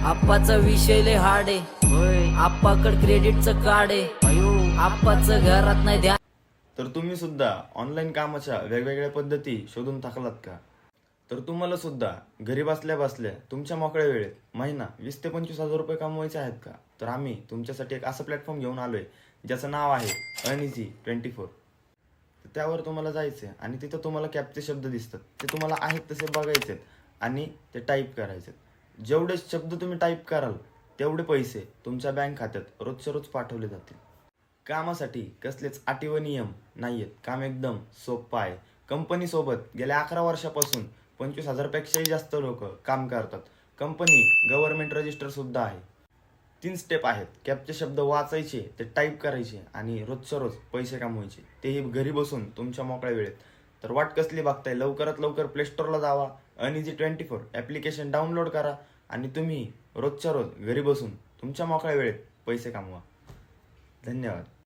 आप्पाचा विषय लय हार्ड आहे. आप्पाकड क्रेडिटचं कार्ड आहे. आप्पाचं घरात नाही ध्यान. तर तुम्ही सुद्धा ऑनलाईन कामाच्या वेगवेगळ्या पद्धती शोधून टाकलात का? तर तुम्हाला सुद्धा घरी बसल्या बसल्या तुमच्या मोकळ्या वेळेत महिना 20 ते 25 हजार रुपये कमवायचे आहेत का? तर आम्ही तुमच्यासाठी एक असं प्लॅटफॉर्म घेऊन आलोय ज्याचं नाव आहे Earneasy24. त्यावर तुम्हाला जायचंय आणि तिथं तुम्हाला कॅप्चे शब्द दिसतात, ते तुम्हाला आहेत तसे बघायचे आणि ते टाईप करायचे. जेवढे शब्द तुम्ही टाईप कराल तेवढे पैसे तुमच्या बँक खात्यात रोजच्या रोज पाठवले जातील. कामासाठी कसलेच अटी व नियम नाहीयेत. काम एकदम सोपं आहे. कंपनीसोबत गेल्या 11 वर्षापासून 25,000पेक्षाही जास्त लोक काम करतात. कंपनी गव्हर्नमेंट रजिस्टर सुद्धा आहे. 3 स्टेप आहेत. कॅप्चे शब्द वाचायचे, ते टाईप करायचे आणि रोजच्या रोज पैसे कमवायचे, तेही घरी बसून तुमच्या मोकळ्या वेळेत. तर वाट कसली बघताय? लवकरात लवकर प्ले स्टोअरला जावा, Earneasy24 ॲप्लिकेशन डाउनलोड करा आणि तुम्ही रोजच्या रोज घरी बसून तुमच्या मोकळ्या वेळेत पैसे कमवा. धन्यवाद.